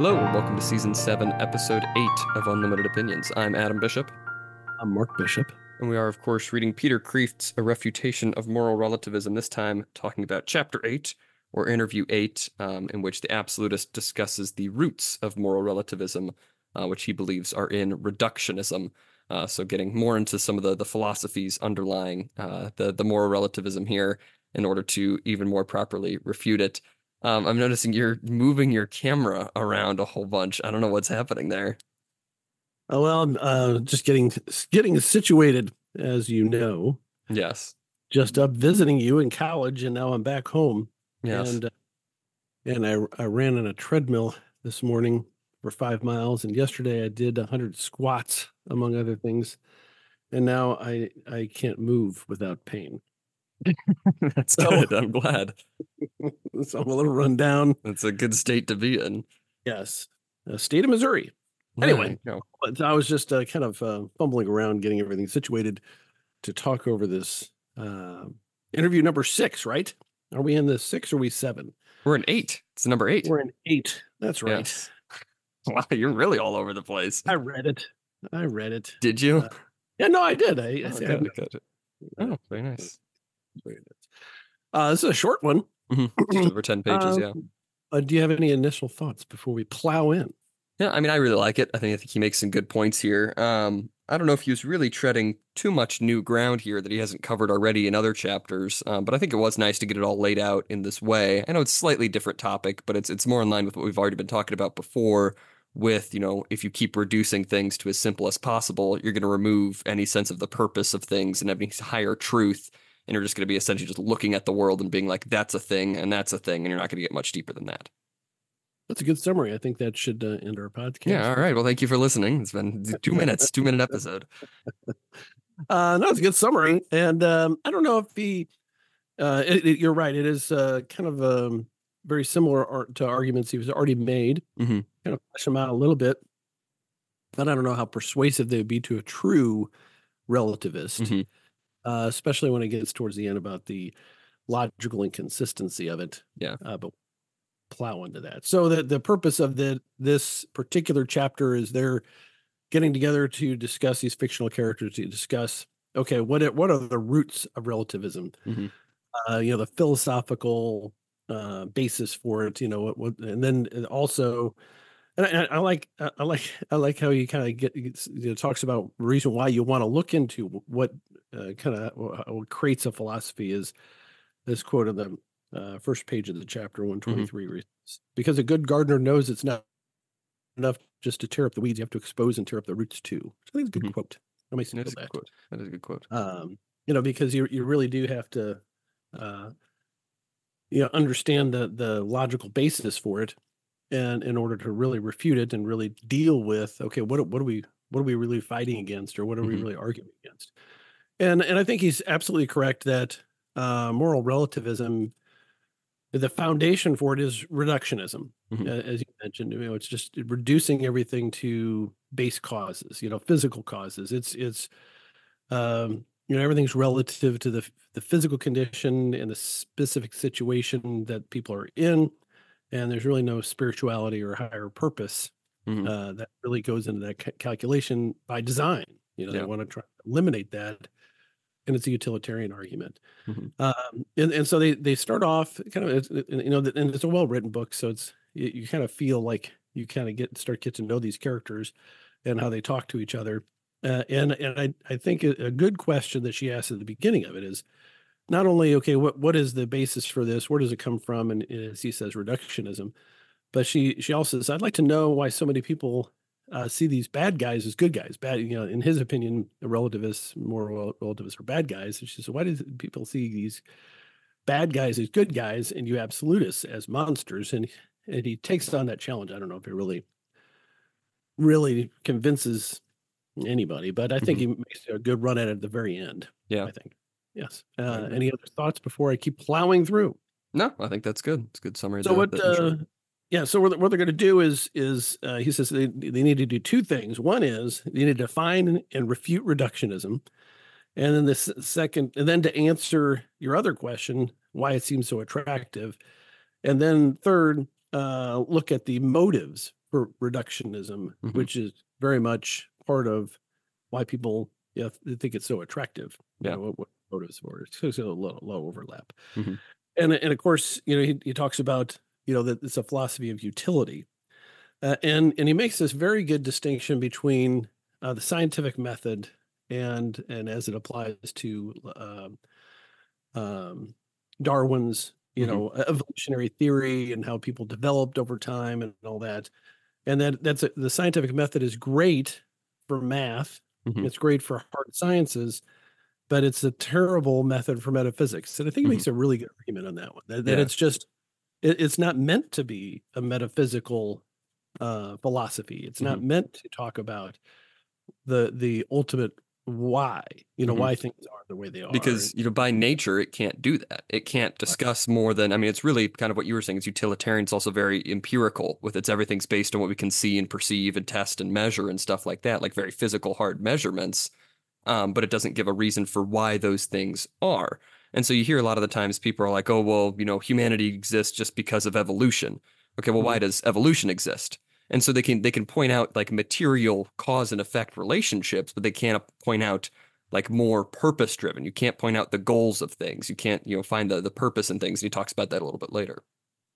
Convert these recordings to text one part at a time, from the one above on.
Hello, and welcome to Season 7, Episode 8 of Unlimited Opinions. I'm Adam Bishop, I'm Mark Bishop. and we are, of course, reading Peter Kreeft's A Refutation of Moral Relativism, this time talking about Chapter 8, or Interview 8, in which the absolutist discusses the roots of moral relativism, which he believes are in reductionism. So getting more into some of the philosophies underlying the moral relativism here in order to even more properly refute it. I'm noticing you're moving your camera around a whole bunch. I don't know what's happening there. Oh, well, I'm just getting situated, as you know. Yes. Just up visiting you in college, and now I'm back home. Yes. And I ran on a treadmill this morning for 5 miles, and yesterday I did 100 squats, among other things. And now I can't move without pain. That's So, good. I'm glad. so I'm a little run down. It's a good state to be in. Yes, state of Missouri. There Anyway, you go. but I was just kind of fumbling around, getting everything situated to talk over this interview number 6, right? Are we in the 6 or are we 7? We're in 8. It's number 8. We're in 8. That's right. Yes. Wow, you're really all over the place. I read it. Did you? Yeah, no, I did. I Oh, think good, good. Oh, very nice. Very nice. This is a short one. Just over 10 pages, yeah. Do you have any initial thoughts before we plow in? Yeah, I mean, I really like it. I think he makes some good points here. I don't know if he was really treading too much new ground here that he hasn't covered already in other chapters, but I think it was nice to get it all laid out in this way. I know it's a slightly different topic, but it's more in line with what we've already been talking about before with, if you keep reducing things to as simple as possible, you're going to remove any sense of the purpose of things and having higher truth, and you're just going to be essentially just looking at the world and being like, that's a thing, and that's a thing, and you're not going to get much deeper than that. That's a good summary. I think that should end our podcast. Yeah, all right. Well, thank you for listening. It's been 2 minutes, 2-minute episode. No, it's a good summary. And I don't know if you're right. It is kind of very similar to arguments he was already made. Mm-hmm. Kind of flesh them out a little bit. But I don't know how persuasive they would be to a true relativist, Mm-hmm. Especially when it gets towards the end about the logical inconsistency of it. Yeah. But plow into that. So the purpose of this particular chapter is they're getting together to discuss these fictional characters, to discuss, okay, what are the roots of relativism? Mm-hmm. The philosophical basis for it. What, and then also, and I like how he kind of talks about the reason why you want to look into what what creates a philosophy is this quote on the first page of the chapter 123 reasons. Because a good gardener knows it's not enough just to tear up the weeds; you have to expose and tear up the roots too. Which I think is a good quote. I may steal that. That is a good quote. Because you really do have to, understand the logical basis for it, and in order to really refute it and really deal with, okay, what are we really fighting against, or what are we really arguing against? And I think he's absolutely correct that moral relativism, the foundation for it is reductionism, as you mentioned. It's just reducing everything to base causes, physical causes. It's everything's relative to the physical condition and the specific situation that people are in, and there's really no spirituality or higher purpose that really goes into that calculation by design. They want to try to eliminate that. And it's a utilitarian argument. And so they start off kind of, and it's a well-written book. So you kind of feel like you kind of start to know these characters and how they talk to each other. And I think a good question that she asked at the beginning of it is not only, okay, what is the basis for this? Where does it come from? And as he says, reductionism. But she also says, I'd like to know why so many people see these bad guys as good guys. Bad, in his opinion, moral relativists are bad guys. And she said, why do people see these bad guys as good guys and you absolutists as monsters? And he takes on that challenge. I don't know if it really convinces anybody, but I think he makes a good run at it at the very end. Yeah, I think. Yes. Any other thoughts before I keep plowing through? No, I think that's good. It's a good summary. So so what they're going to do is he says they need to do two things. One is they need to define and refute reductionism, and then then to answer your other question, why it seems so attractive, and then third, look at the motives reductionism, Hmm. which is very much part of why people, yeah, think it's so attractive. Yeah. What motives for it. It's a low overlap. Hmm. And of course, he talks about, that it's a philosophy of utility. And he makes this very good distinction between the scientific method and as it applies to um, Darwin's, Hmm. evolutionary theory and how people developed over time and all that. And the scientific method is great for math. Hmm. It's great for hard sciences, but it's a terrible method for metaphysics. And I think he Hmm. makes a really good argument on that one. That Yeah. it's just it's not meant to be a metaphysical philosophy. It's Hmm. not meant to talk about the ultimate why, Hmm. why things are the way they are. Because, by nature, it can't do that. It can't discuss more than, I mean, it's really kind of what you were saying. It's utilitarian. It's also very empirical with its everything's based on what we can see and perceive and test and measure and stuff like that, like very physical, hard measurements. But it doesn't give a reason for why those things are. And so you hear a lot of the times people are like, oh, well, humanity exists just because of evolution. Okay, well, why Mhm. does evolution exist? And so they can point out like material cause and effect relationships, but they can't point out like more purpose driven. You can't point out the goals of things. You can't, find the purpose in things. And he talks about that a little bit later.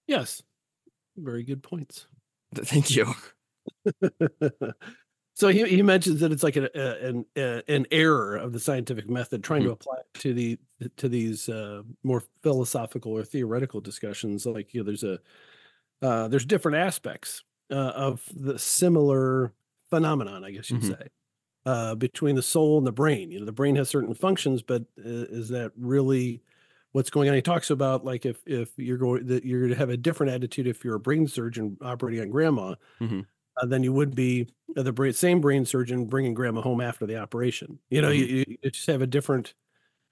Yes, very good points. Thank you. So he mentions that it's like an error of the scientific method trying Hmm. to apply it to these more philosophical or theoretical discussions. Like, there's different aspects of the similar phenomenon, I guess you'd Hmm. say, between the soul and the brain. The brain has certain functions, but is that really what's going on? He talks about, like, if you're going to have a different attitude if you're a brain surgeon operating on grandma Hmm. than you would be same brain surgeon bringing grandma home after the operation. Hmm. You just have a different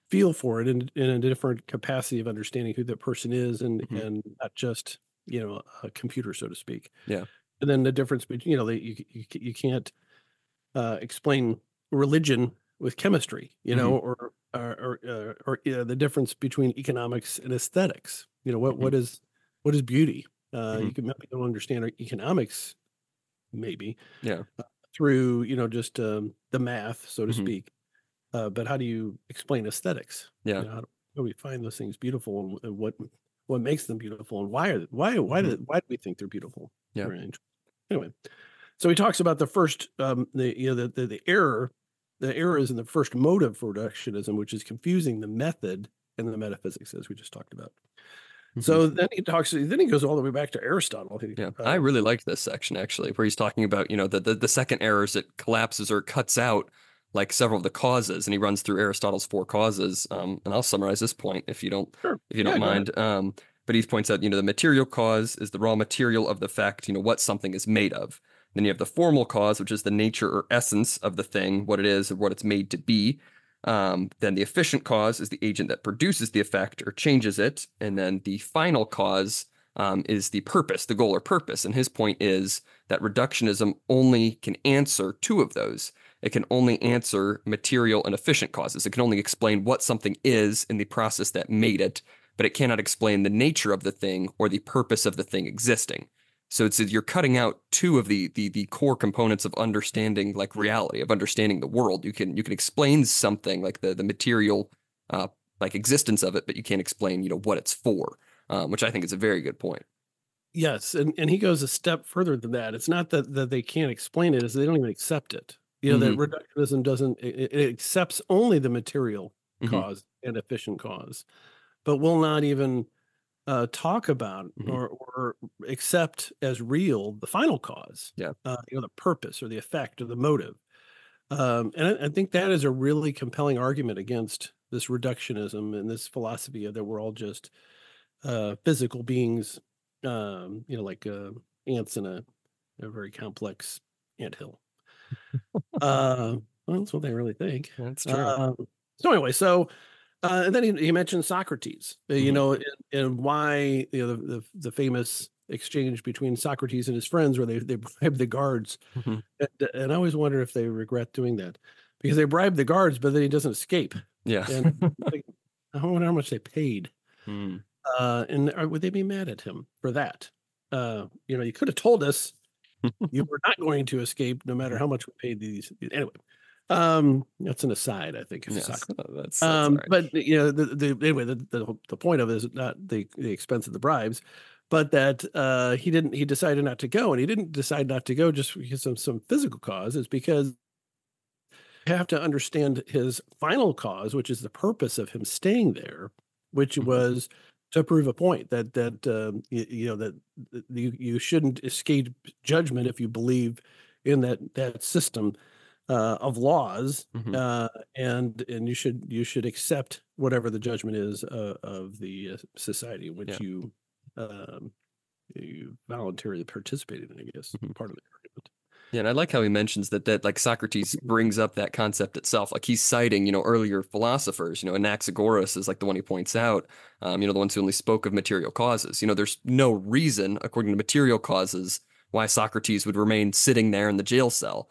feel for it and a different capacity of understanding who that person is, Hmm. and not just a computer, so to speak. Yeah. And then the difference between, you can't explain religion with chemistry, Hmm. or the difference between economics and aesthetics. Hmm. What is beauty? Hmm. You can maybe don't understand economics, maybe Yeah. through just the math, so to Hmm. speak. But how do you explain aesthetics? Yeah. How do we find those things beautiful, and what makes them beautiful, and Hmm. why do we think they're beautiful? Yeah. Very interesting. Anyway, so he talks about the first the error. The error is in the first motive for reductionism, which is confusing the method and the metaphysics, as we just talked about. Hmm. So then he goes all the way back to Aristotle. Yeah, I really liked this section actually, where he's talking about, the second error is it collapses or cuts out like several of the causes, and he runs through Aristotle's four causes. And I'll summarize this point Sure, if you don't yeah, go ahead. mind. But he points out, the material cause is the raw material of the fact, what something is made of. Then you have the formal cause, which is the nature or essence of the thing, what it is or what it's made to be. Then the efficient cause is the agent that produces the effect or changes it. And then the final cause is the purpose, the goal or purpose. And his point is that reductionism only can answer two of those. It can only answer material and efficient causes. It can only explain what something is in the process that made it, but it cannot explain the nature of the thing or the purpose of the thing existing. So you're cutting out two of the core components of understanding like reality, of understanding the world. You can explain something like the material uh, like existence of it, but you can't explain what it's for, which I think is a very good point. Yes, and he goes a step further than that. It's not that they can't explain it; is they don't even accept it. That Hmm. reductionism doesn't it accepts only the material Hmm. cause and efficient cause, but will not even talk about Hmm. or accept as real the final cause. Yeah. The purpose or the effect or the motive. And I think that is a really compelling argument against this reductionism and this philosophy of that we're all just physical beings, like ants in a very complex anthill. Well, that's what they really think. That's true. Um, so anyway, and then he mentioned Socrates, Hmm. and why the famous exchange between Socrates and his friends, where they bribe the guards, Hmm. and I always wonder if they regret doing that because they bribe the guards, but then he doesn't escape, Yeah. and like, I wonder how much they paid. Mm. And would they be mad at him for that? You could have told us You were not going to escape no matter Mhm. how much we paid these. Anyway, that's an aside, I think, if Yes, Socrates. that's all right. But anyway, the point of it is not the expense of the bribes, but that he decided not to go, and he didn't decide not to go just because of some physical cause. It's because you have to understand his final cause, which is the purpose of him staying there, which Mhm. was to prove a point that you shouldn't escape judgment if you believe in that system of laws, Mhm. and you should accept whatever the judgment is of the society in which Yeah. um, you voluntarily participated in. I guess Mhm. part of the argument. Yeah, and I like how he mentions that like Socrates brings up that concept itself. Like he's citing, earlier philosophers, Anaxagoras is like the one he points out, the ones who only spoke of material causes. There's no reason, according to material causes, why Socrates would remain sitting there in the jail cell.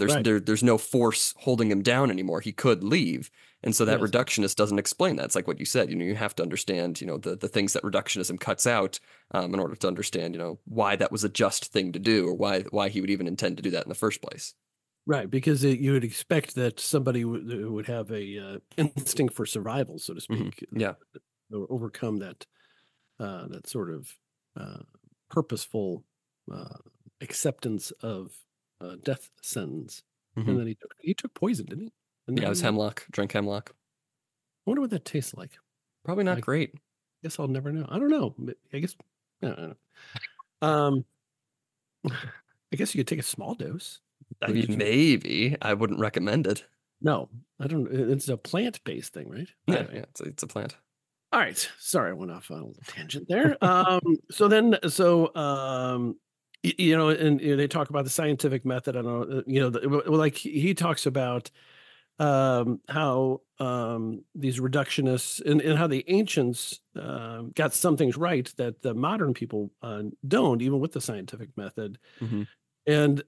Right. There's no force holding him down anymore. He could leave. And so that Yes. reductionist doesn't explain that. It's like what you said, you have to understand, the things that reductionism cuts out in order to understand, why that was a just thing to do or why he would even intend to do that in the first place. Right, because you would expect that somebody would have a instinct for survival, so to speak, Yeah. or overcome that sort of uh, purposeful uh, acceptance of death sentence. hmm And then he took poison, didn't he? Isn't that Yeah, it how was he died? hemlock, drank hemlock. I wonder what that tastes like. Probably not I great. guess I'll never know. I don't know. I guess I don't know. Um, I guess you could take a small dose. I Like, mean, could you? maybe I wouldn't recommend it. No, I don't. It's a plant-based thing, right? Yeah, Anyway. yeah, it's a plant. All right. Sorry, I went off on a little tangent there. And they talk about the scientific method. I don't know, like he talks about how these reductionists and how the ancients got some things right that the modern people don't, even with the scientific method. hmm And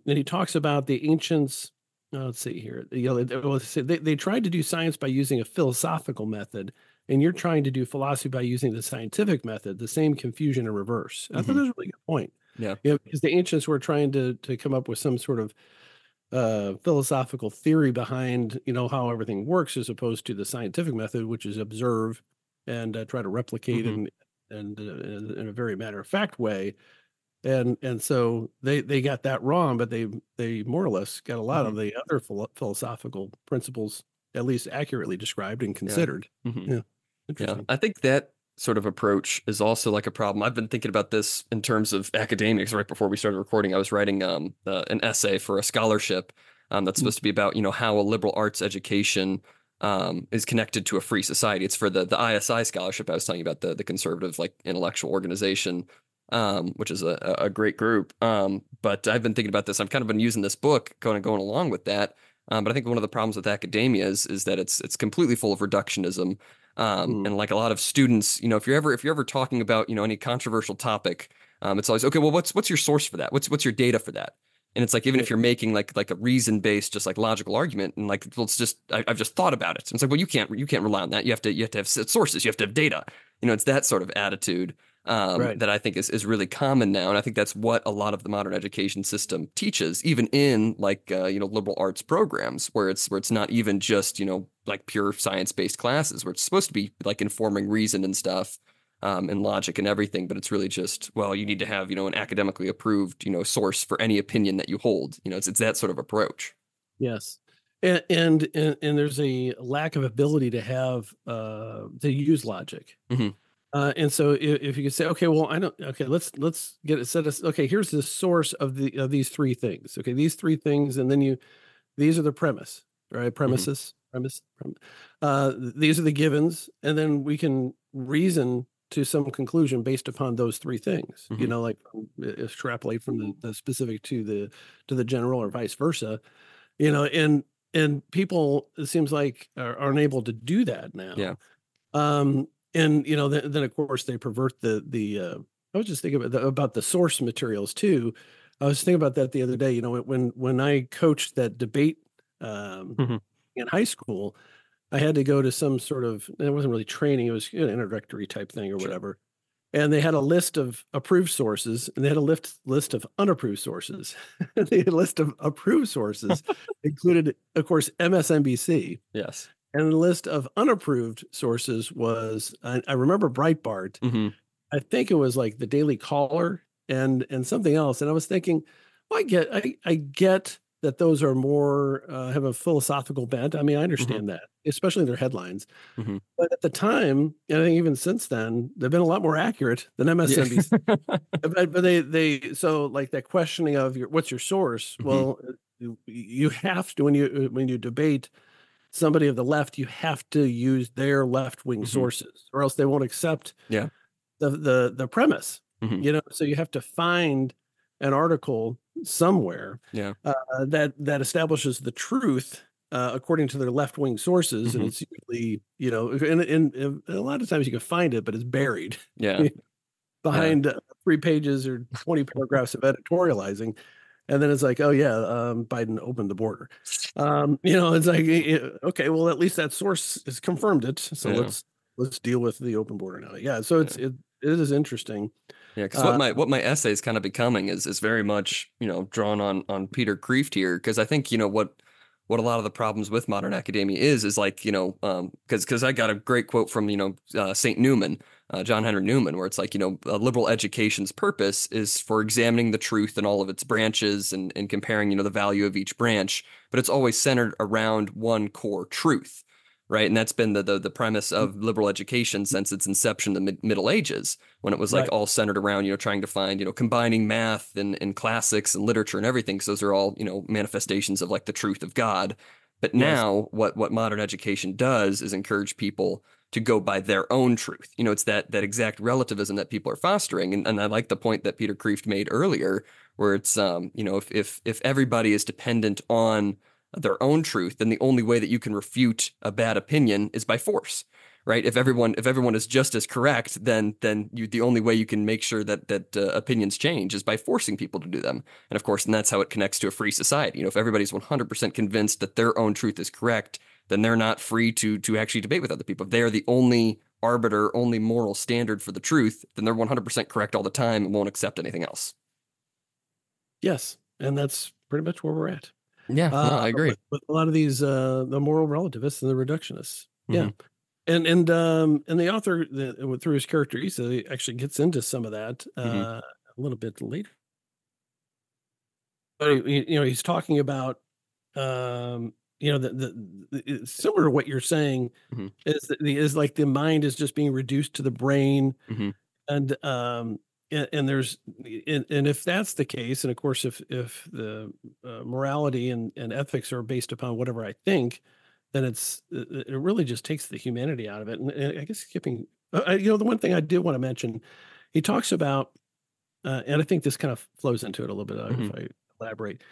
he talks about the ancients. Let's see here. They tried to do science by using a philosophical method, and you're trying to do philosophy by using the scientific method. The same confusion in reverse. I thought that hmm was a really good point. Yeah. Because the ancients were trying to come up with some sort of philosophical theory behind how everything works, as opposed to the scientific method, which is observe and try to replicate hmm and in a very matter of fact way. And so they got that wrong, but they more or less got a lot hmm of the other philosophical principles at least accurately described and Yeah. considered. hmm Yeah, Yeah, interesting. I think that sort of approach is also like a problem. I've been thinking about this in terms of academics. Right before we started recording, I was writing an essay for a scholarship that's Mm. supposed to be about how a liberal arts education is connected to a free society. It's for the ISI scholarship I was telling you about, the conservative like intellectual organization, which is a great group. But I've been thinking about this. I've kind of been using this book, kind of going along with that. But I think one of the problems with academia is that it's completely full of reductionism. Mm. And like a lot of students, if you're ever talking about, any controversial topic, it's always, okay, well, what's your source for that? What's your data for that? And it's like, even Yeah. if you're making like a reason based, just like logical argument, and like, well, it's just, I've just thought about it. And it's like, well, you can't rely on that. You have to have sources. You have to have data. It's that sort of attitude Right. that I think is really common now, and I think that's what a lot of the modern education system teaches, even in like liberal arts programs, where it's not even just like pure science based classes, where it's supposed to be like informing reason and stuff, and logic and everything, but it's really just, well, you need to have an academically approved source for any opinion that you hold. It's that sort of approach. Yes. And there's a lack of ability to use logic. hmm And so if you could say, okay, well, I don't, okay, let's get it set us. Okay, here's the source of these three things. Okay, these three things, and then these are the premise, right? hmm These are the givens, and then we can reason to some conclusion based upon those three things. hmm Like extrapolate from the specific to the general, or vice versa. And people, it seems like, are unable to do that Yeah. now. um and then of course they pervert the I was just thinking about the source materials too. I was thinking about that the other day. When I coached that debate um hmm in high school, I had to go to some sort of, it wasn't really training, it was an introductory type thing or Sure. whatever. and they had a list of approved sources, and they had a list of unapproved sources. The list of approved sources included, of course, MSNBC, Yes. and the list of unapproved sources was, I remember Breitbart. Hmm. I think it was like the Daily Caller and something else. And I was thinking, well, I get that those are more have a philosophical bent. I mean, I Hmm. understand that, especially in their headlines. Hmm. But at the time, and I think even since then, they've been a lot more accurate than Yeah. MSNBC. But they so like that questioning of what's your source? Hmm. Well, you have to when you debate somebody of the left, you have to use their left wing Hmm. sources, or else they won't accept Yeah. the premise. Hmm. So you have to find an article somewhere Yeah. that establishes the truth according to their left wing sources, and Hmm. it's usually and a lot of times you can find it, but it's buried Yeah. Yeah. behind 3 pages or 20 paragraphs of editorializing. And then it's like, oh yeah, Biden opened the border. It's like, okay, well, at least that source has confirmed it. So Yeah. let's deal with the open border now. Yeah. So Yeah. it is interesting. Yeah, because Uh, what my essay is kind of becoming is very much, drawn on Peter Kreeft here, because I think, what a lot of the problems with modern academia is like, because I got a great quote from, Saint Newman, John Henry Newman, where it's like, liberal education's purpose is for examining the truth in all of its branches and comparing, the value of each branch, but it's always centered around one core truth. Right. And that's been the premise of liberal education since its inception in the Middle Ages, when it was like right. all centered around, trying to find, combining math and classics and literature and everything, because those are all, manifestations of like the truth of God. But Yes. now what modern education does is encourage people to go by their own truth. It's that exact relativism that people are fostering. And I like the point that Peter Kreeft made earlier, where it's if everybody is dependent on their own truth, then the only way that you can refute a bad opinion is by force, right? If everyone is just as correct, then the only way you can make sure that opinions change is by forcing people to do them. And of course, and that's how it connects to a free society. If everybody's 100% convinced that their own truth is correct, then they're not free to actually debate with other people. If they are the only arbiter, only moral standard for the truth, then they're 100% correct all the time and won't accept anything else. Yes. And that's pretty much where we're at. Yeah, no, I agree. With a lot of these the moral relativists and the reductionists. Yeah. Hmm. And the author through his character Issa he actually gets into some of that Hmm. a little bit later. But he's talking about it's similar to what you're saying Hmm. is like the mind is just being reduced to the brain, Hmm. and there's and if that's the case, and of course if the morality and ethics are based upon whatever I think, then it really just takes the humanity out of it. And I guess skipping, the one thing I did want to mention, he talks about, and I think this kind of flows into it a little bit if Hmm. I elaborate.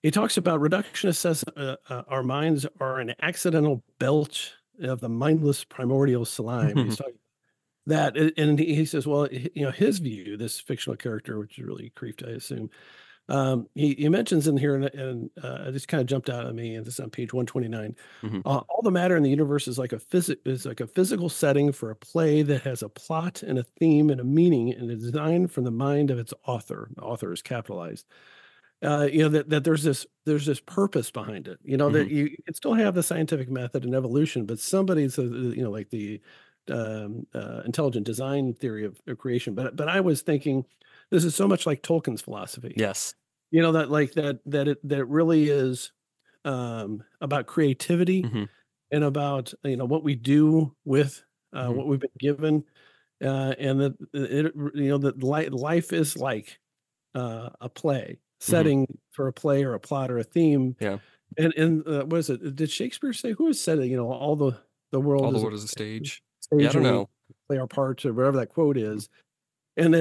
He talks about reductionist says our minds are an accidental belch of the mindless primordial slime. He's talking that, and he says, well, his view, this fictional character, which is really creeped, I assume. He mentions in here, and this kind of jumped out at me, and this is on page 129. Hmm. All the matter in the universe is like a physical setting for a play that has a plot and a theme and a meaning and a design from the mind of its author. The author is capitalized. That there's this purpose behind it. Hmm. That you can still have the scientific method and evolution, but somebody's like the intelligent design theory of creation. But I was thinking this is so much like Tolkien's philosophy. Yes. That like that it really is about creativity Hmm. and about what we do with Hmm. what we've been given, and that that life is like a play Hmm. setting for a play or a plot or a theme. Yeah. And what is it? Did Shakespeare say who has said it? All the All world the is a world is a stage. Yeah, I stage, don't and we know. play our parts or whatever that quote is. And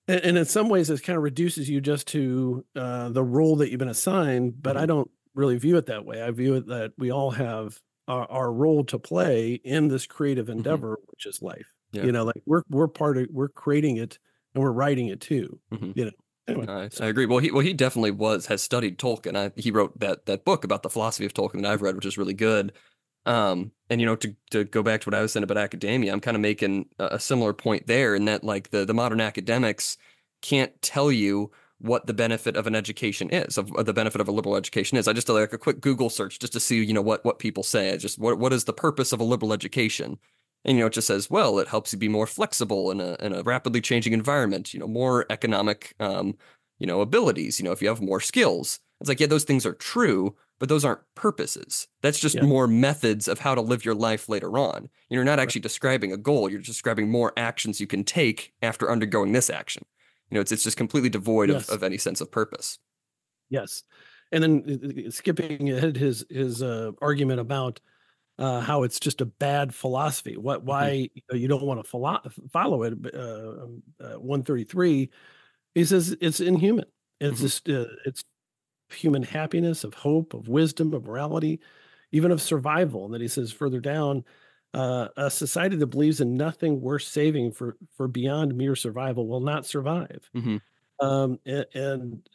and in some ways it kind of reduces you just to the role that you've been assigned. But I Hmm. don't really view it that way. I view it that we all have our role to play in this creative Hmm. endeavor, which is life. Yeah. Like we're creating it and we're writing it too. Hmm. You know. Anyway, I agree. Well, he definitely has studied Tolkien. He wrote that book about the philosophy of Tolkien that I've read, which is really good. And to go back to what I was saying about academia, I'm kind of making a similar point there in that like the modern academics can't tell you what the benefit of an education is, of the benefit of a liberal education is. I just did like a quick Google search just to see, what people say. Just what is the purpose of a liberal education? And it just says, well, it helps you be more flexible in a rapidly changing environment, more economic abilities, if you have more skills. It's like, yeah, those things are true, but those aren't purposes. That's just Yeah, more methods of how to live your life later on. You're not right. actually describing a goal. You're describing more actions you can take after undergoing this action. It's just completely devoid Yes, of any sense of purpose. yes. And then skipping ahead his argument about how it's just a bad philosophy. Hmm. Why you don't want to follow it? 133. He says it's inhuman. It's Hmm. just it's human happiness, of hope, of wisdom, of morality, even of survival. And then he says further down, a society that believes in nothing worth saving for beyond mere survival will not survive. Hmm. And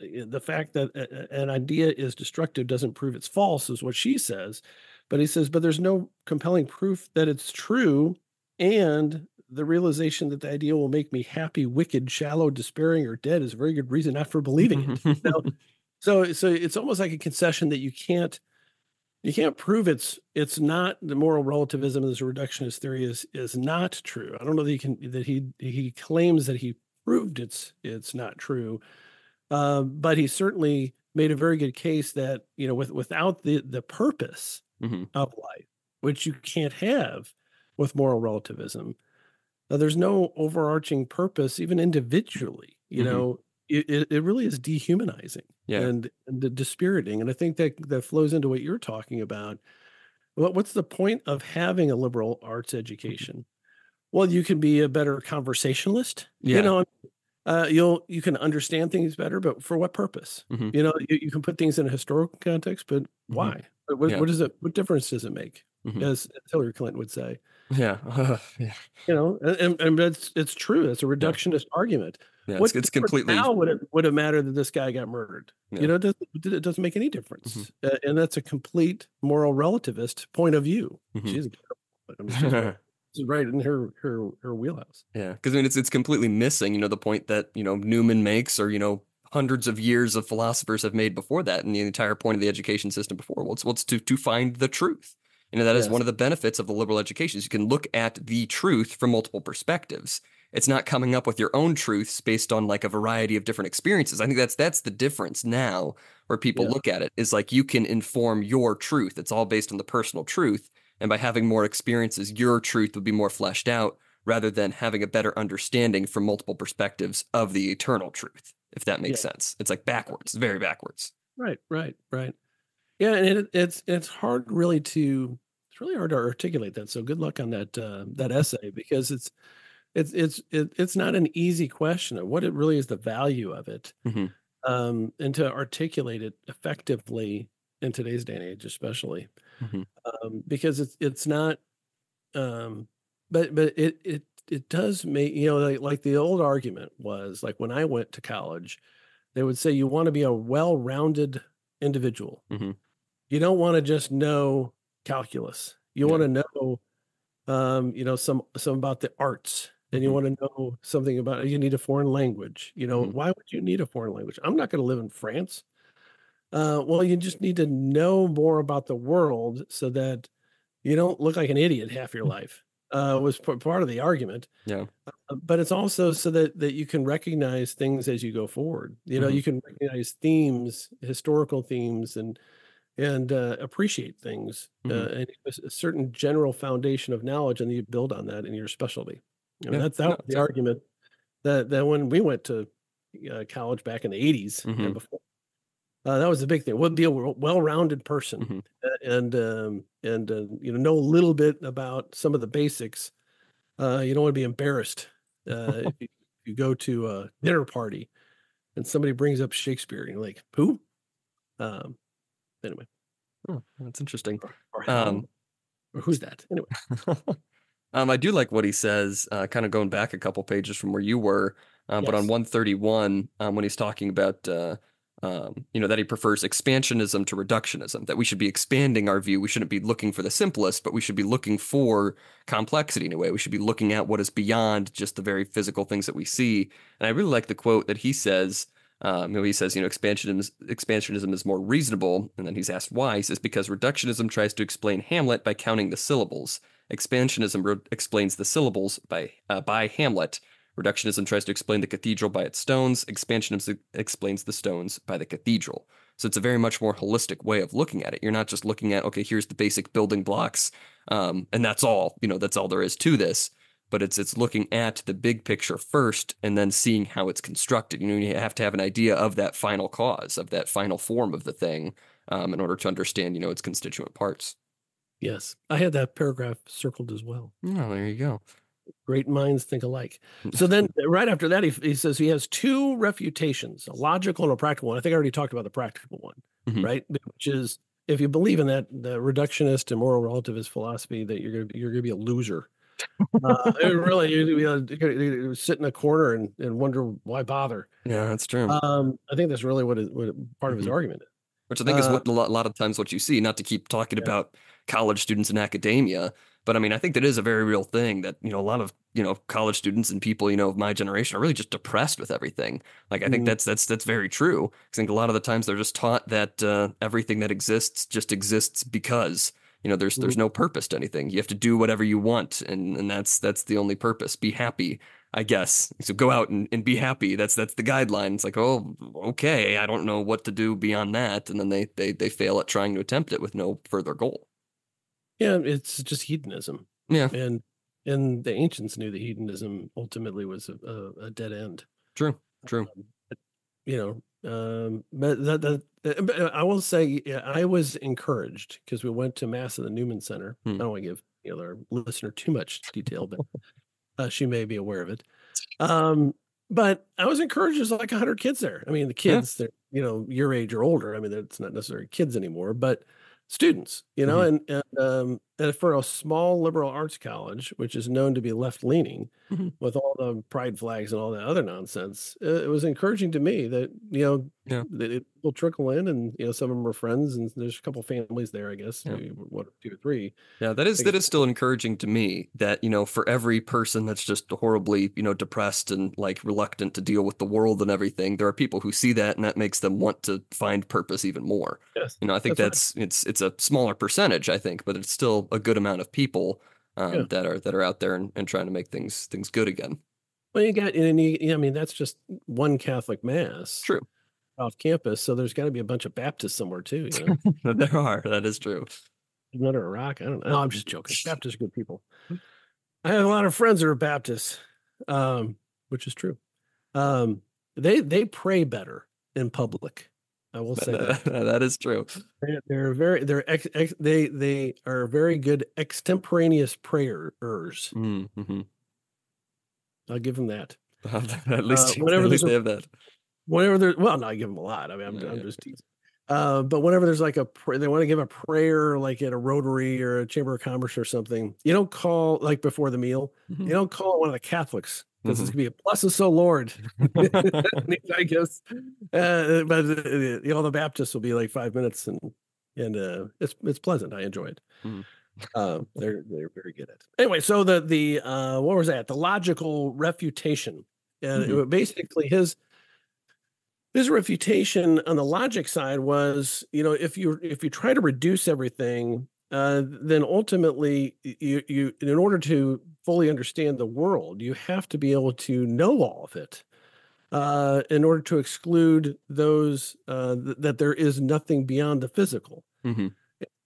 the fact that an idea is destructive doesn't prove it's false, is what she says. But he says, but there's no compelling proof that it's true. And the realization that the idea will make me happy, wicked, shallow, despairing, or dead is a very good reason not for believing it. So it's almost like a concession that you can't prove it's not the moral relativism as a reductionist theory is not true. I don't know that he claims that he proved it's not true, but he certainly made a very good case that without the purpose Hmm. of life, which you can't have with moral relativism, there's no overarching purpose, even individually. Hmm. It really is dehumanizing Yeah. and dispiriting. And I think that flows into what you're talking about. What's the point of having a liberal arts Mhm. education? Well, you can be a better conversationalist. Yeah. You can understand things better, but for what purpose? Hmm. You can put things in a historical context, but Hmm. why? What, Yeah. what is it? What difference does it make? Hmm. As Hillary Clinton would say. Yeah. Yeah. And it's true. It's a Yeah. reductionist argument. Yeah. It's What it's difference completely. now would it matter that this guy got murdered? Yeah. It doesn't make any Hmm. difference. And that's a complete moral relativist point of view. Hmm. She's, I mean, she's right in her wheelhouse. Yeah, because I mean it's completely missing, the point that, Newman makes or, hundreds of years of philosophers have made before that, and the entire point of the education system before. What's to find the truth. That is one Yes. of the benefits of the liberal education is you can look at the truth from multiple perspectives. It's not coming up with your own truths based on like a variety of different experiences. I think that's the difference now where people Yeah. look at it is like you can inform your truth. It's all based on the personal truth. And by having more experiences, your truth would be more fleshed out rather than having a better understanding from multiple perspectives of the eternal truth, if that makes Yeah. sense. It's like backwards, very backwards. Right. Right. Right. Yeah. And it's hard really to it's really hard to articulate that. So good luck on that essay because it's not an easy question of what it really is the value of it, Hmm. and to articulate it effectively in today's day and age, especially Hmm. because it's not. Um, but it does make like the old argument was like when I went to college, they would say you want to be a well-rounded individual. Hmm. You don't want to just know calculus. You want Yeah. to know some about the arts, and you Hmm. want to know something about you need a foreign language. Hmm. Why would you need a foreign language? I'm not going to live in France. Well, you just need to know more about the world so that you don't look like an idiot half your life. Was part of the argument. Yeah. But it's also so that you can recognize things as you go forward. Hmm. You can recognize themes, historical themes, and appreciate things, Hmm. and a certain general foundation of knowledge, and you build on that in your specialty. I mean, Yeah. that No, was the exactly. argument that when we went to college back in the 80s and Hmm. before, that was the big thing. We'll be a well-rounded person, Hmm. and know a little bit about some of the basics. You don't want to be embarrassed if you go to a dinner party and somebody brings up Shakespeare and you're like, who? Um, anyway, Oh, that's interesting. or how? Um, Or who's that? Anyway, I do like what he says, kind of going back a couple pages from where you were, but on yes. 131, when he's talking about That he prefers expansionism to reductionism, that we should be expanding our view. We shouldn't be looking for the simplest, but we should be looking for complexity in a way. We should be looking at what is beyond just the very physical things that we see. And I really like the quote that he says. He says, expansionism is more reasonable. And then he's asked why. He says, because reductionism tries to explain Hamlet by counting the syllables. Expansionism explains the syllables by Hamlet. Reductionism tries to explain the cathedral by its stones. Expansionism explains the stones by the cathedral. So it's a very much more holistic way of looking at it. You're not just looking at, okay, here's the basic building blocks, and that's all. That's all there is to this. But it's looking at the big picture first, and then seeing how it's constructed. You have to have an idea of that final cause, of that final form of the thing, in order to understand, its constituent parts. Yes, I had that paragraph circled as well. Oh, there you go. Great minds think alike. So then, right after that, he says he has two refutations, a logical and a practical one. I think I already talked about the practical one, Mhm. right? Which is, if you believe in that, the reductionist and moral relativist philosophy, that you're gonna be a loser. Really, you're sit in a corner and wonder why bother. Yeah, that's true. I think that's really what part of his Mhm. argument is. Which I think is Uh, what a lot of times what you see, not to keep talking yeah. about college students in academia, but I mean, I think that is a very real thing that, a lot of, college students and people, of my generation are really just depressed with everything. Like, I think Mm, that's very true. I think a lot of the times they're just taught that everything that exists just exists because, there's mm. no purpose to anything. You have to do whatever you want, and that's the only purpose. Be happy, I guess. So go out and be happy. That's the guideline. It's like, oh, okay, I don't know what to do beyond that. And then they fail at trying to attempt it with no further goal. Yeah, it's just hedonism, Yeah, and the ancients knew that hedonism ultimately was a dead end. true, true. But but I will say, yeah, I was encouraged because we went to mass at the Newman Center. Hmm. I don't want to give our listener too much detail, but she may be aware of it. Um, but I was encouraged. There's like 100 kids there. I mean, the Yeah. kids, they're your age or older. I mean, it's not necessarily kids anymore, but students. Hmm. And for a small liberal arts college, which is known to be left leaning, Hmm. with all the pride flags and all that other nonsense, it was encouraging to me that Yeah. that it will trickle in, and some of them are friends, and there's a couple families there, I guess, Yeah. maybe one or two or three. Yeah, I that guess. is still encouraging to me that, for every person that's just horribly, depressed and like reluctant to deal with the world and everything, there are people who see that and that makes them want to find purpose even more. Yes, I think that's right. it's a smaller percentage, I think, but it's still a good amount of people Yeah. that are out there and trying to make things good again. Well, you got, and I mean, that's just one Catholic mass True. off campus, so there's got to be a bunch of Baptists somewhere too. There are. That is true. Under a rock. I don't know. No, I'm just joking. Baptists are good people. I have a lot of friends that are Baptists, um, which is true. Um, they pray better in public. I will say that. That is true. They're very they are very good extemporaneous prayers. Mm-hmm. I'll give them that. At Whenever least there's they have that. well, no, I give them a lot. I mean, Yeah, I'm yeah. just teasing. But whenever there's like they want to give a prayer, like at a Rotary or a Chamber of Commerce or something, you don't call like before the meal. Hmm. You don't call one of the Catholics because it's Hmm. gonna be a bless us, O Lord. I guess. But the Baptists will be like 5 minutes, and it's pleasant. I enjoy it. They're very good at it. Anyway, so the what was that? The logical refutation, and Hmm. basically his refutation on the logic side was, if you try to reduce everything, then ultimately you in order to fully understand the world, you have to be able to know all of it. In order to exclude those that there is nothing beyond the physical. Hmm.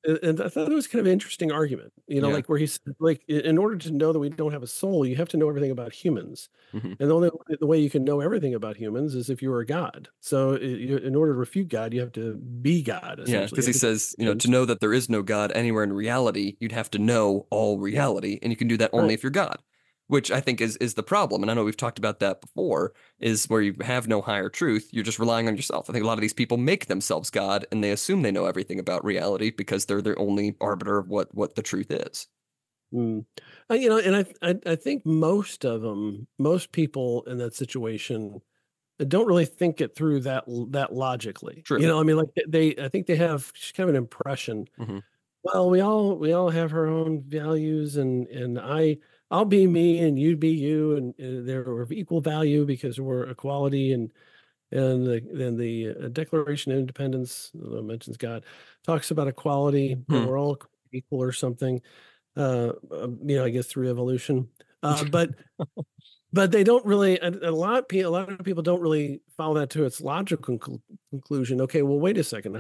And I thought it was kind of an interesting argument, Yeah. like where he's like, in order to know that we don't have a soul, you have to know everything about humans. Hmm. And the way you can know everything about humans is if you were a God. So in order to refute God, you have to be God, Yeah, essentially. because You he have to know says, to humans. know that there is no God anywhere in reality, you'd have to know all reality, and you can do that only Right. if you're God, which I think is the problem. And I know we've talked about that before, is where you have no higher truth, you're just relying on yourself. I think a lot of these people make themselves God, and they assume they know everything about reality because they're their only arbiter of what the truth is. Mm. And I think most of them, most people in that situation, don't really think it through that logically. You True. know, I mean, like I think they have kind of an impression. Hmm. Well, we all have our own values, and I'll be me and you be you, and they're of equal value because we're equality, and the Declaration of Independence, mentions God, talks about equality, and Hmm. we're all equal or something. I guess through evolution. But they don't really, a lot of people don't really follow that to its logical conclusion. Okay, well, wait a second.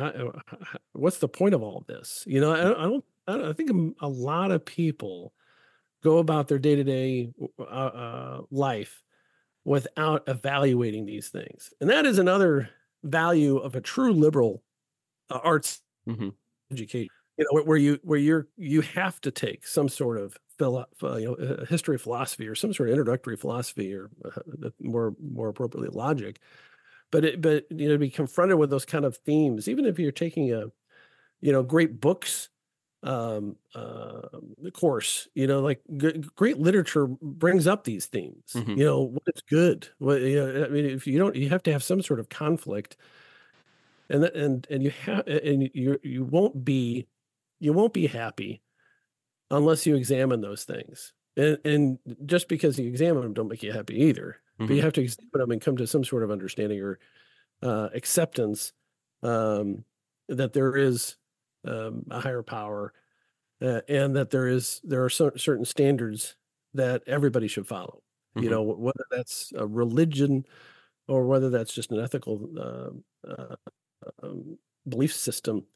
What's the point of all this? I think a lot of people go about their day-to-day life without evaluating these things. And that is another value of a true liberal arts Hmm. education. You have to take some sort of history of philosophy or some sort of introductory philosophy, or more appropriately logic. But to be confronted with those kind of themes, even if you're taking a great books course, like great literature brings up these themes. Hmm. What is good? I mean, if you don't, you have to have some sort of conflict, and you have, and you won't be happy unless you examine those things. And just because you examine them don't make you happy either. But Hmm. you have to examine them and come to some sort of understanding or acceptance, um, that there is a higher power, and that there are certain standards that everybody should follow. Hmm. Whether that's a religion or whether that's just an ethical belief system.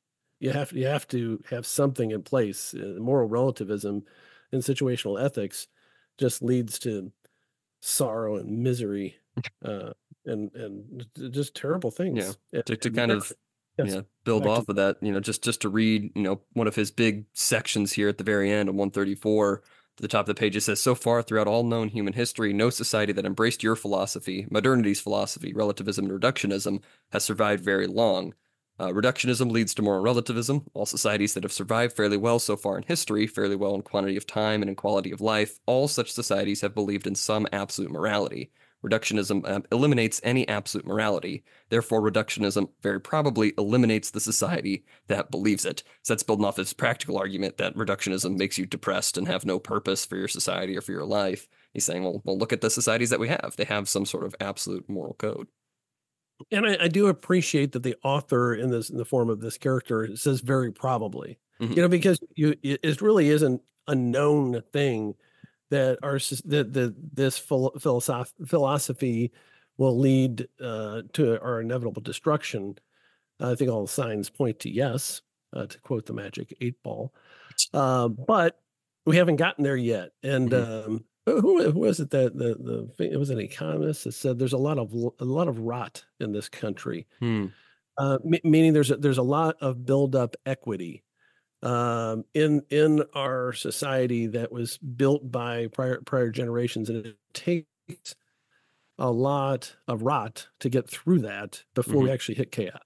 You have to have something in place. Moral relativism and situational ethics just leads to sorrow and misery, uh, and just terrible Yeah. things. To kind of, Yes, yeah, build back to off of that, just to read, one of his big sections here at the very end on 134, to the top of the page, it says, so far throughout all known human history, no society that embraced your philosophy, modernity's philosophy, relativism, and reductionism has survived very long. Reductionism leads to moral relativism. All societies that have survived fairly well so far in history, fairly well in quantity of time and in quality of life, all such societies have believed in some absolute morality. Reductionism eliminates any absolute morality. Therefore, reductionism very probably eliminates the society that believes it. So that's building off his practical argument that reductionism makes you depressed and have no purpose for your society or for your life. He's saying, well, look at the societies that we have. They have some sort of absolute moral code. And I do appreciate that the author in the form of this character says very probably, Hmm. because it really isn't a known thing that this philosophy will lead to our inevitable destruction. I think all the signs point to yes, to quote the Magic 8 Ball. But we haven't gotten there yet. And Hmm. who was it that it was an economist that said there's a lot of rot in this country, Hmm. meaning there's a lot of build up equity in our society that was built by prior generations, and it takes a lot of rot to get through that before Hmm. we actually hit chaos.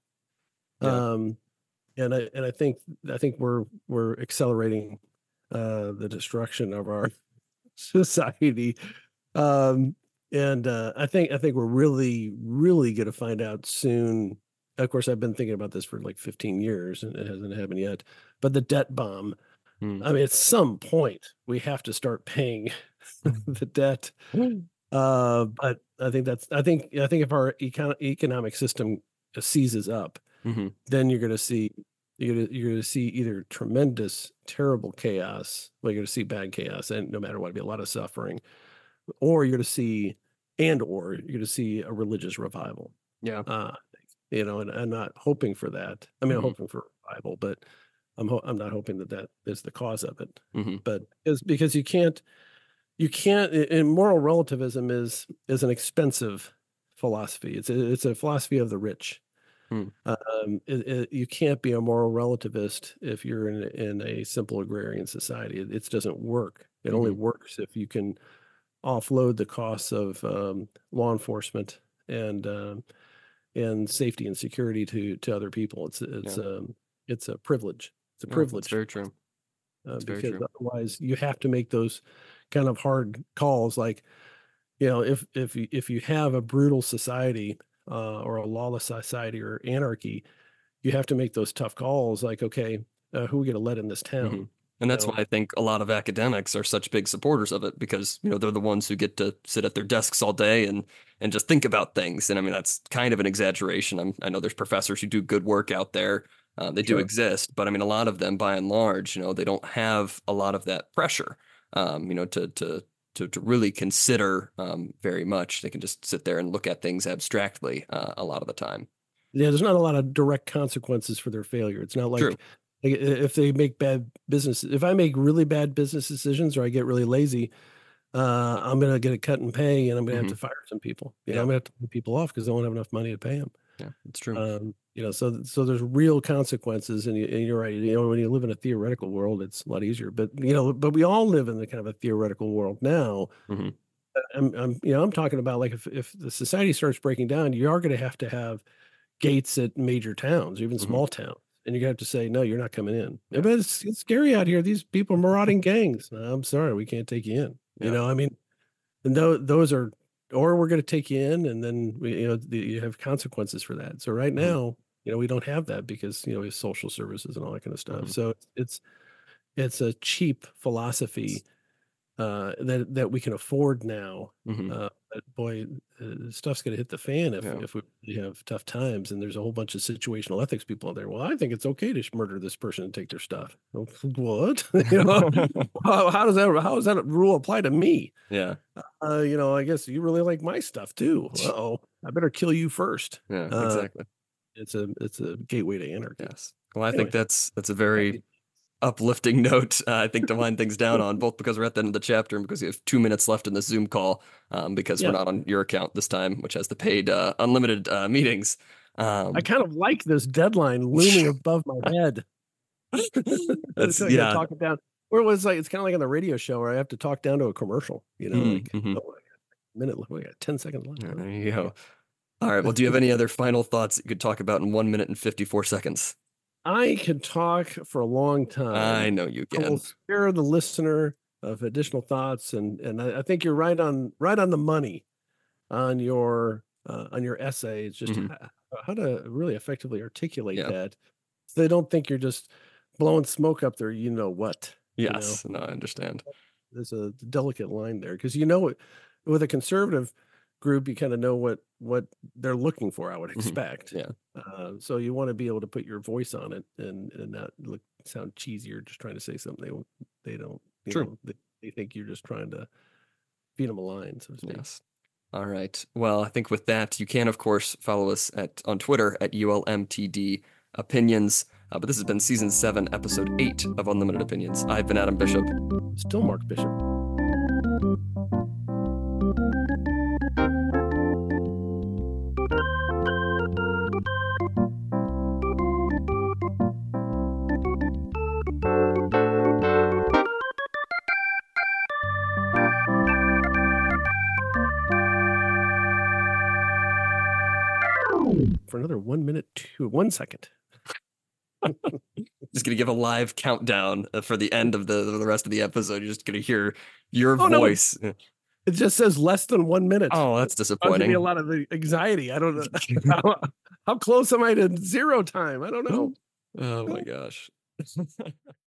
Yeah. Um, and I think we're accelerating the destruction of our society. Um, and I think we're really going to find out soon. Of course, I've been thinking about this for like 15 years, and it hasn't happened yet. But the debt bomb. Hmm. I mean, at some point, we have to start paying the debt. But I think if our economic system seizes up, Hmm. then you're going to see either tremendous, terrible chaos. Well, you're going to see bad chaos, and no matter what, it'll be a lot of suffering, or or you're going to see a religious revival. Yeah. Uh, and I'm not hoping for that. I mean, I'm Hmm. hoping for revival, but I'm not hoping that is the cause of it. Hmm. But because you can't, and moral relativism is an expensive philosophy. It's a philosophy of the rich. Hmm. You can't be a moral relativist if you're in a simple agrarian society. It doesn't work. It only Hmm. works if you can offload the costs of law enforcement and safety and security to other people. Yeah. It's a privilege. It's a No, that's privilege, very true. That's very because true. otherwise you have to make those kind of hard calls. Like, if you have a brutal society, or a lawless society or anarchy, you have to make those tough calls. Like, okay, who are we going to let in this Hmm. town? And You that's why know, I think a lot of academics are such big supporters of it because, they're the ones who get to sit at their desks all day and just think about things. And I mean, that's kind of an exaggeration. I know there's professors who do good work out there. They do sure. exist, but I mean, a lot of them, by and large, they don't have a lot of that pressure, to really consider very much. They can just sit there and look at things abstractly a lot of the time. Yeah, there's not a lot of direct consequences for their failure. It's not True. like if they make bad business, if I make really bad business decisions or I get really lazy, I'm going to get a cut in pay and I'm going to have Hmm. to fire some people. Yeah. I'm going to have to pay people off because I won't have enough money to pay them. Yeah. It's true. So there's real consequences, and you're right. When you live in a theoretical world, it's a lot easier. But we all live in the kind of a theoretical world now. Hmm. I'm talking about like if the society starts breaking down, you are going to have gates at major towns, even Hmm. small towns. And you're going to have to say, no, you're not coming in. Yeah. But it's scary out here. These people are marauding gangs. I'm sorry, we can't take you in. Yeah. I mean, and those are, or we're going to take you in, and then you have consequences for that. So right Hmm. now, we don't have that because we have social services and all that kind of stuff. Hmm. So it's a cheap philosophy that we can afford now. Hmm. But boy, stuff's going to hit the fan Yeah. if we have tough times. And there's a whole bunch of situational ethics people out there. Well, I think it's okay to murder this person and take their stuff. Well, what? How does that rule apply to me? Yeah. I guess you really like my stuff too. Uh-oh, I better kill you first. Yeah. Uh, Exactly. it's a gateway to anarchy. Yes. Well, I think Anyway, that's a very uplifting note, I think, to wind things down on, both because we're at the end of the chapter and because we have 2 minutes left in the Zoom call, because we're yeah, not on your account this time, which has the paid unlimited meetings. I Um, kind of like this deadline looming above my head. that's So I got to yeah. talk it down. Or it was like it's kind of like on the radio show where I have to talk down to a commercial. Like Mm-hmm. oh, I got a minute left, we got 10 seconds left. Huh? There you Okay. go. All right. Well, do you have any other final thoughts that you could talk about in 1 minute and 54 seconds? I can talk for a long I time. know you I will can. spare the listener of additional thoughts, and I think you're right on the money on your essay. It's just Hmm. how to really effectively articulate Yeah. that, so they don't think you're just blowing smoke up there. You know what? You know, Yes. No, I understand. there's a delicate line there because with a conservative group, you kind of know what they're looking for. I would Hmm. expect. Yeah. So you want to be able to put your voice on it and not sound cheesy or just trying to say something they don't. True. They think you're just trying to feed them a line, so to speak. Yes. All right. Well, I think with that, you can, of course, follow us on Twitter at ULMTD Opinions. But this has been season 7, episode 8 of Unlimited Opinions. I've been Adam Bishop. Still Mark Bishop. For another 1 second. Just gonna give a live countdown for the end of the rest of the episode. You're just gonna hear your Oh no, voice. it just says less than 1 minute. Oh, that's Causing me a disappointing. lot of anxiety. I don't know how close am I to zero time. I don't know. Oh my gosh.